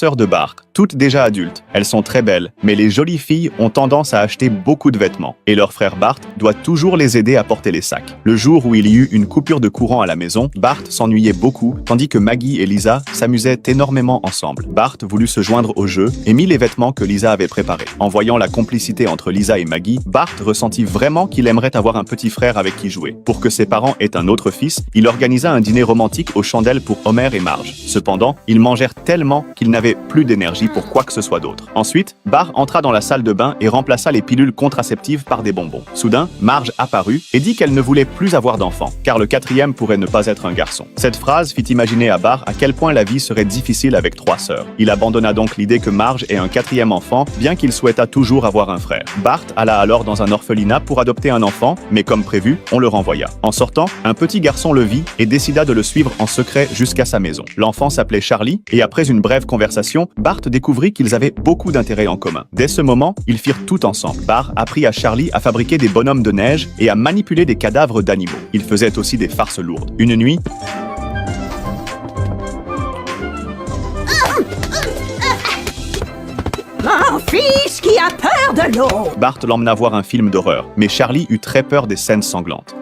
Sœurs de Bart, toutes déjà adultes. Elles sont très belles, mais les jolies filles ont tendance à acheter beaucoup de vêtements. Et leur frère Bart doit toujours les aider à porter les sacs. Le jour où il y eut une coupure de courant à la maison, Bart s'ennuyait beaucoup, tandis que Maggie et Lisa s'amusaient énormément ensemble. Bart voulut se joindre au jeu et mit les vêtements que Lisa avait préparés. En voyant la complicité entre Lisa et Maggie, Bart ressentit vraiment qu'il aimerait avoir un petit frère avec qui jouer. Pour que ses parents aient un autre fils, il organisa un dîner romantique aux chandelles pour Homer et Marge. Cependant, ils mangèrent tellement qu'ils n'avaient plus d'énergie pour quoi que ce soit d'autre. Ensuite, Bart entra dans la salle de bain et remplaça les pilules contraceptives par des bonbons. Soudain, Marge apparut et dit qu'elle ne voulait plus avoir d'enfant, car le quatrième pourrait ne pas être un garçon. Cette phrase fit imaginer à Bart à quel point la vie serait difficile avec 3 sœurs. Il abandonna donc l'idée que Marge ait un 4e enfant, bien qu'il souhaitât toujours avoir un frère. Bart alla alors dans un orphelinat pour adopter un enfant, mais comme prévu, on le renvoya. En sortant, un petit garçon le vit et décida de le suivre en secret jusqu'à sa maison. L'enfant s'appelait Charlie, et après une brève conversation, Bart découvrit qu'ils avaient beaucoup d'intérêts en commun. Dès ce moment, ils firent tout ensemble. Bart apprit à Charlie à fabriquer des bonhommes de neige et à manipuler des cadavres d'animaux. Il faisait aussi des farces lourdes. Une nuit, Mon fils qui a peur de l'eau! Bart l'emmena voir un film d'horreur, mais Charlie eut très peur des scènes sanglantes.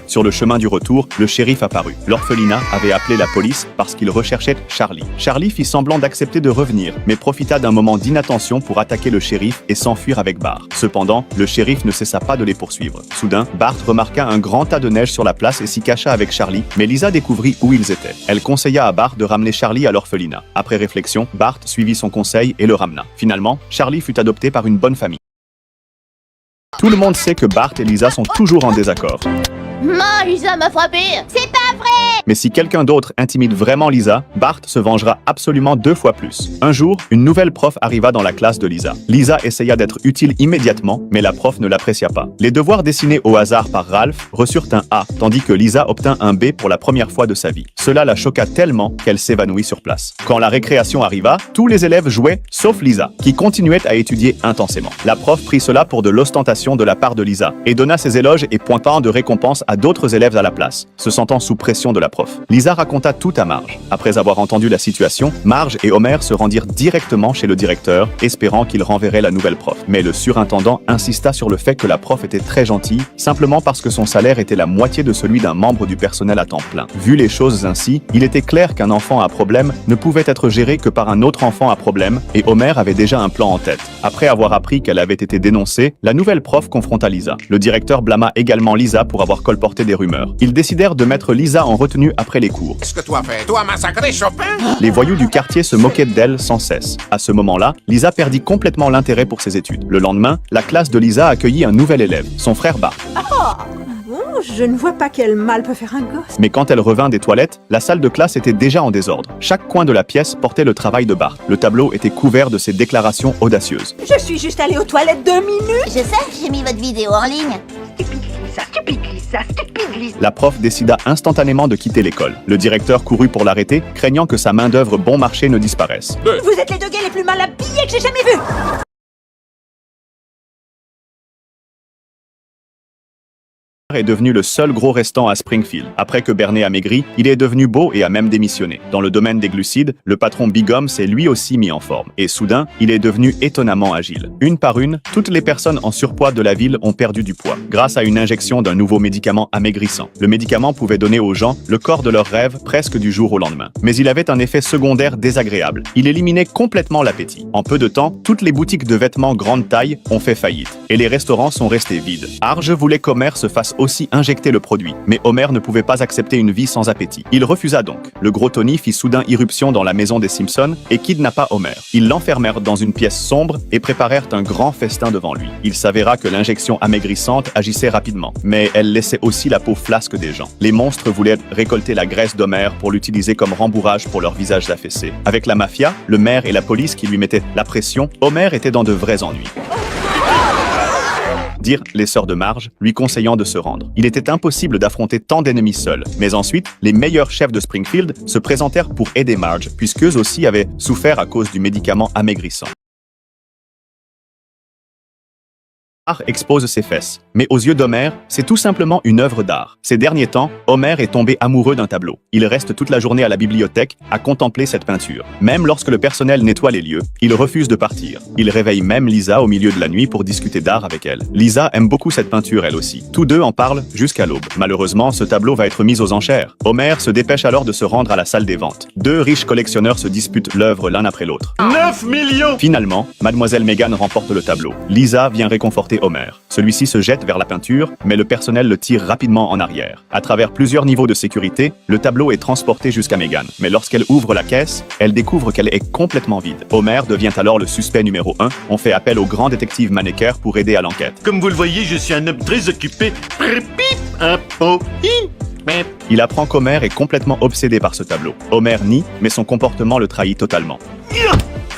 Sur le chemin du retour, le shérif apparut. L'orphelinat avait appelé la police parce qu'il recherchait Charlie. Charlie fit semblant d'accepter de revenir, mais profita d'un moment d'inattention pour attaquer le shérif et s'enfuir avec Bart. Cependant, le shérif ne cessa pas de les poursuivre. Soudain, Bart remarqua un grand tas de neige sur la place et s'y cacha avec Charlie, mais Lisa découvrit où ils étaient. Elle conseilla à Bart de ramener Charlie à l'orphelinat. Après réflexion, Bart suivit son conseil et le ramena. Finalement, Charlie fut adopté par une bonne famille. Tout le monde sait que Bart et Lisa sont toujours en désaccord. Maman, Lisa m'a frappé. C'est pas vrai. Mais si quelqu'un d'autre intimide vraiment Lisa, Bart se vengera absolument 2 fois plus. Un jour, une nouvelle prof arriva dans la classe de Lisa. Lisa essaya d'être utile immédiatement, mais la prof ne l'apprécia pas. Les devoirs dessinés au hasard par Ralph reçurent un A, tandis que Lisa obtint un B pour la première fois de sa vie. Cela la choqua tellement qu'elle s'évanouit sur place. Quand la récréation arriva, tous les élèves jouaient, sauf Lisa, qui continuait à étudier intensément. La prof prit cela pour de l'ostentation de la part de Lisa, et donna ses éloges et pointant de récompense à d'autres élèves à la place, se sentant sous pression de la prof. Lisa raconta tout à Marge. Après avoir entendu la situation, Marge et Homer se rendirent directement chez le directeur, espérant qu'il renverrait la nouvelle prof. Mais le surintendant insista sur le fait que la prof était très gentille, simplement parce que son salaire était la moitié de celui d'un membre du personnel à temps plein. Vu les choses ainsi, il était clair qu'un enfant à problème ne pouvait être géré que par un autre enfant à problème, et Homer avait déjà un plan en tête. Après avoir appris qu'elle avait été dénoncée, la nouvelle prof confronta Lisa. Le directeur blâma également Lisa pour avoir colporté des rumeurs. Ils décidèrent de mettre Lisa en retenue après les cours. Qu'est-ce que tu as fait? Tu as massacré Chopin? Les voyous du quartier se moquaient d'elle sans cesse. À ce moment-là, Lisa perdit complètement l'intérêt pour ses études. Le lendemain, la classe de Lisa accueillit un nouvel élève, son frère Bart. Oh, je ne vois pas quel mal peut faire un gosse. Mais quand elle revint des toilettes, la salle de classe était déjà en désordre. Chaque coin de la pièce portait le travail de Bart. Le tableau était couvert de ses déclarations audacieuses. Je suis juste allée aux toilettes 2 minutes. Je sais, j'ai mis votre vidéo en ligne. Stupide Lisa. La prof décida instantanément de quitter l'école. Le directeur courut pour l'arrêter, craignant que sa main-d'œuvre bon marché ne disparaisse. Vous êtes les 2 gars les plus mal habillés que j'ai jamais vus. Est devenu le seul gros restant à Springfield. Après que Bernie a maigri, il est devenu beau et a même démissionné. Dans le domaine des glucides, le patron Bigum s'est lui aussi mis en forme. Et soudain, il est devenu étonnamment agile. Une par une, toutes les personnes en surpoids de la ville ont perdu du poids, grâce à une injection d'un nouveau médicament amaigrissant. Le médicament pouvait donner aux gens le corps de leurs rêves presque du jour au lendemain. Mais il avait un effet secondaire désagréable. Il éliminait complètement l'appétit. En peu de temps, toutes les boutiques de vêtements grande taille ont fait faillite. Et les restaurants sont restés vides. Marge voulait qu'Homer se fasse aussi injecter le produit, mais Homer ne pouvait pas accepter une vie sans appétit. Il refusa donc. Le gros Tony fit soudain irruption dans la maison des Simpsons et kidnappa Homer. Ils l'enfermèrent dans une pièce sombre et préparèrent un grand festin devant lui. Il s'avéra que l'injection amaigrissante agissait rapidement, mais elle laissait aussi la peau flasque des gens. Les monstres voulaient récolter la graisse d'Homer pour l'utiliser comme rembourrage pour leurs visages affaissés. Avec la mafia, le maire et la police qui lui mettaient la pression, Homer était dans de vrais ennuis. Dirent les sœurs de Marge, lui conseillant de se rendre. Il était impossible d'affronter tant d'ennemis seuls. Mais ensuite, les meilleurs chefs de Springfield se présentèrent pour aider Marge, puisqu'eux aussi avaient souffert à cause du médicament amaigrissant. expose ses fesses. Mais aux yeux d'Homer, c'est tout simplement une œuvre d'art. Ces derniers temps, Homer est tombé amoureux d'un tableau. Il reste toute la journée à la bibliothèque à contempler cette peinture. Même lorsque le personnel nettoie les lieux, il refuse de partir. Il réveille même Lisa au milieu de la nuit pour discuter d'art avec elle. Lisa aime beaucoup cette peinture elle aussi. Tous deux en parlent jusqu'à l'aube. Malheureusement, ce tableau va être mis aux enchères. Homer se dépêche alors de se rendre à la salle des ventes. Deux riches collectionneurs se disputent l'œuvre l'un après l'autre. 9 millions! Finalement, Mademoiselle Megan remporte le tableau. Lisa vient réconforter Homer. Celui-ci se jette vers la peinture, mais le personnel le tire rapidement en arrière. À travers plusieurs niveaux de sécurité, le tableau est transporté jusqu'à Megan. Mais lorsqu'elle ouvre la caisse, elle découvre qu'elle est complètement vide. Homer devient alors le suspect numéro 1. On fait appel au grand détective Maneker pour aider à l'enquête. Comme vous le voyez, je suis un homme très occupé. Prépip, un pot, hi. Il apprend qu'Homer est complètement obsédé par ce tableau. Homer nie, mais son comportement le trahit totalement.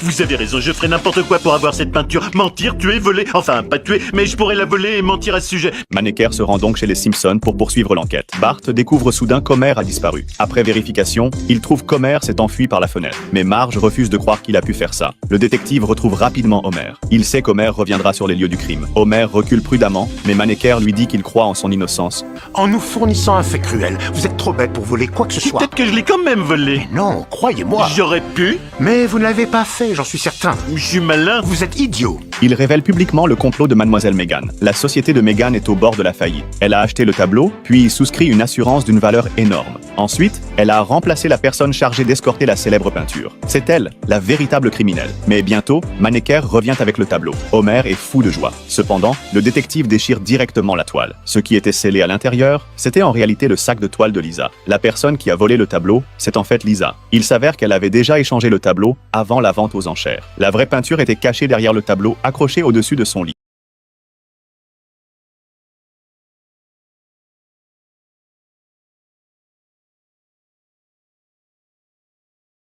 Vous avez raison, je ferai n'importe quoi pour avoir cette peinture. Mentir, tuer, voler, enfin pas tuer, mais je pourrais la voler et mentir à ce sujet. Maneker se rend donc chez les Simpsons pour poursuivre l'enquête. Bart découvre soudain qu'Homer a disparu. Après vérification, il trouve qu'Homer s'est enfui par la fenêtre. Mais Marge refuse de croire qu'il a pu faire ça. Le détective retrouve rapidement Homer. Il sait qu'Homer reviendra sur les lieux du crime. Homer recule prudemment, mais Maneker lui dit qu'il croit en son innocence. En nous fournissant un fait cruel, vous êtes trop bête pour voler quoi que ce soit. Peut-être que je l'ai quand même volé. Non, croyez-moi. J'aurais pu, Mais vous ne l'avez pas fait, j'en suis certain. je suis malin. Vous êtes idiot. Il révèle publiquement le complot de Mademoiselle Megan. La société de Megan est au bord de la faillite. Elle a acheté le tableau, puis souscrit une assurance d'une valeur énorme. Ensuite, elle a remplacé la personne chargée d'escorter la célèbre peinture. C'est elle, la véritable criminelle. Mais bientôt, Maneker revient avec le tableau. Homer est fou de joie. Cependant, le détective déchire directement la toile. Ce qui était scellé à l'intérieur, c'était en réalité le sac de toile de Lisa. La personne qui a volé le tableau, c'est en fait Lisa. Il s'avère qu'elle avait déjà échangé le tableau avant la vente aux enchères. La vraie peinture était cachée derrière le tableau, accroché au-dessus de son lit.